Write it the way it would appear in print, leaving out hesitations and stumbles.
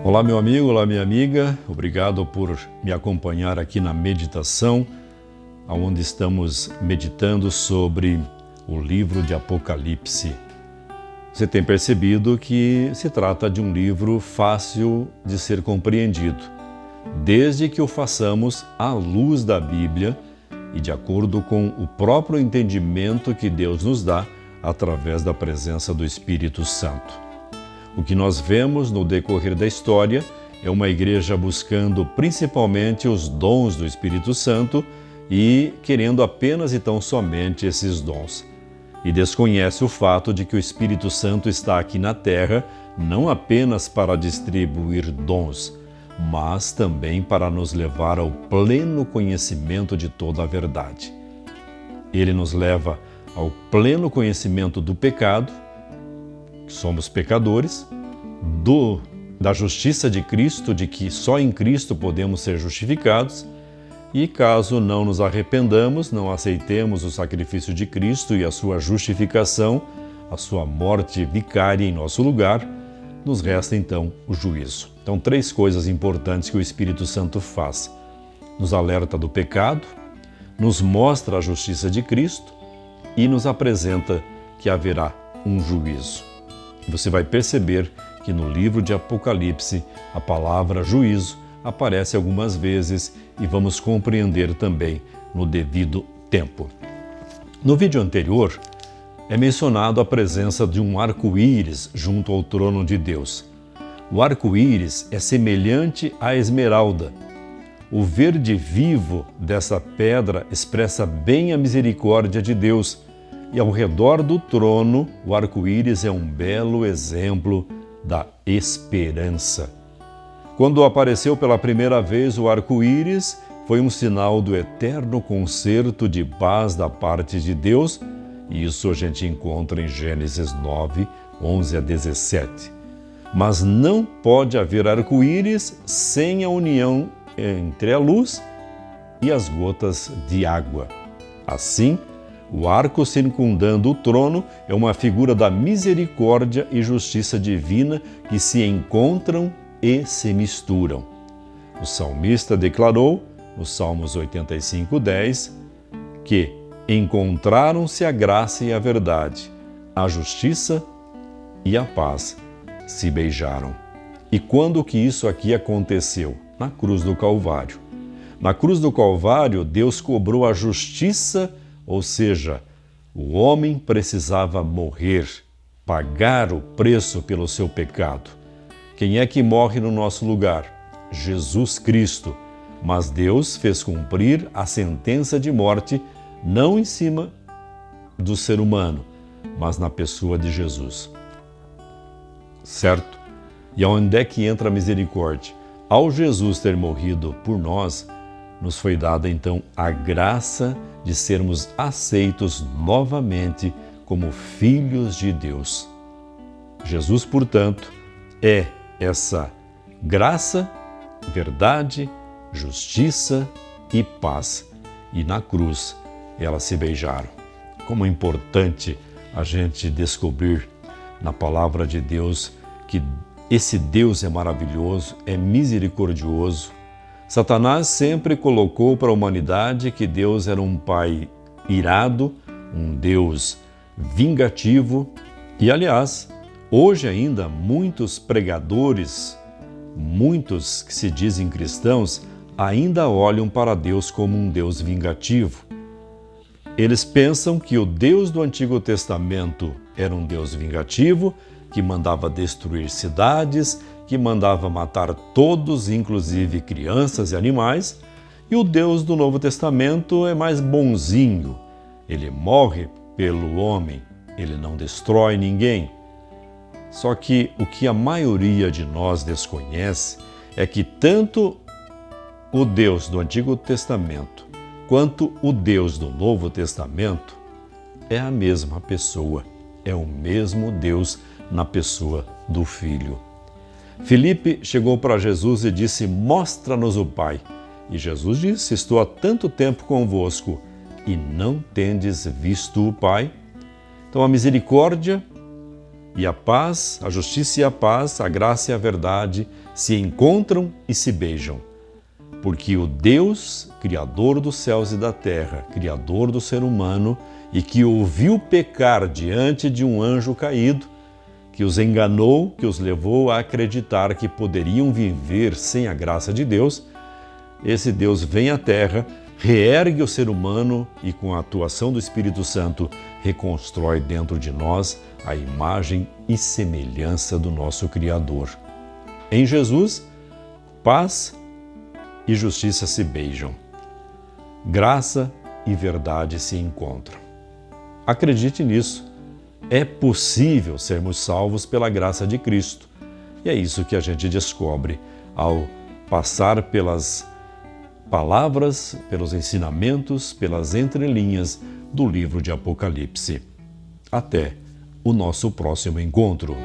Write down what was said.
Olá, meu amigo, olá, minha amiga. Obrigado por me acompanhar aqui na meditação, onde estamos meditando sobre o livro de Apocalipse. Você tem percebido que se trata de um livro fácil de ser compreendido, desde que o façamos à luz da Bíblia e de acordo com o próprio entendimento que Deus nos dá através da presença do Espírito Santo. O que nós vemos no decorrer da história é uma igreja buscando principalmente os dons do Espírito Santo e querendo apenas e tão somente esses dons. E desconhece o fato de que o Espírito Santo está aqui na terra não apenas para distribuir dons, mas também para nos levar ao pleno conhecimento de toda a verdade. Ele nos leva ao pleno conhecimento do pecado, somos pecadores, da justiça de Cristo, de que só em Cristo podemos ser justificados, e caso não nos arrependamos, não aceitemos o sacrifício de Cristo e a sua justificação, a sua morte vicária em nosso lugar, nos resta então o juízo. Então, 3 coisas importantes que o Espírito Santo faz: nos alerta do pecado, nos mostra a justiça de Cristo e nos apresenta que haverá um juízo. Você vai perceber que no livro de Apocalipse a palavra juízo aparece algumas vezes e vamos compreender também no devido tempo. No vídeo anterior é mencionado a presença de um arco-íris junto ao trono de Deus. O arco-íris é semelhante à esmeralda. O verde vivo dessa pedra expressa bem a misericórdia de Deus. E ao redor do trono, o arco-íris é um belo exemplo da esperança. Quando apareceu pela primeira vez o arco-íris, foi um sinal do eterno concerto de paz da parte de Deus, e isso a gente encontra em Gênesis 9, 11 a 17. Mas não pode haver arco-íris sem a união entre a luz e as gotas de água. Assim, o arco circundando o trono é uma figura da misericórdia e justiça divina que se encontram e se misturam. O salmista declarou, no Salmos 85:10, que encontraram-se a graça e a verdade, a justiça e a paz se beijaram. E quando que isso aqui aconteceu? Na cruz do Calvário. Na cruz do Calvário, Deus cobrou a justiça, ou seja, o homem precisava morrer, pagar o preço pelo seu pecado. Quem é que morre no nosso lugar? Jesus Cristo. Mas Deus fez cumprir a sentença de morte não em cima do ser humano, mas na pessoa de Jesus. Certo? E onde é que entra a misericórdia? Ao Jesus ter morrido por nós, nos foi dada então a graça de sermos aceitos novamente como filhos de Deus. Jesus, portanto, é essa graça, verdade, justiça e paz. E na cruz elas se beijaram. Como é importante a gente descobrir na palavra de Deus que esse Deus é maravilhoso, é misericordioso. Satanás sempre colocou para a humanidade que Deus era um pai irado, um Deus vingativo. E, aliás, hoje ainda muitos pregadores, muitos que se dizem cristãos, ainda olham para Deus como um Deus vingativo. Eles pensam que o Deus do Antigo Testamento era um Deus vingativo, que mandava destruir cidades, que mandava matar todos, inclusive crianças e animais, e o Deus do Novo Testamento é mais bonzinho. Ele morre pelo homem, ele não destrói ninguém. Só que o que a maioria de nós desconhece é que tanto o Deus do Antigo Testamento quanto o Deus do Novo Testamento é a mesma pessoa, é o mesmo Deus na pessoa do Filho. Filipe chegou para Jesus e disse: "Mostra-nos o Pai." E Jesus disse: "Estou há tanto tempo convosco e não tendes visto o Pai?" Então a misericórdia E a paz, a justiça e a paz, a graça e a verdade se encontram e se beijam. Porque o Deus, Criador dos céus e da terra, Criador do ser humano, e que ouviu pecar diante de um anjo caído, que os enganou, que os levou a acreditar que poderiam viver sem a graça de Deus, esse Deus vem à terra, reergue o ser humano e, com a atuação do Espírito Santo, reconstrói dentro de nós a imagem e semelhança do nosso Criador. Em Jesus, paz e justiça se beijam. Graça e verdade se encontram. Acredite nisso. É possível sermos salvos pela graça de Cristo. E é isso que a gente descobre ao passar pelas palavras, pelos ensinamentos, pelas entrelinhas do livro de Apocalipse. Até o nosso próximo encontro.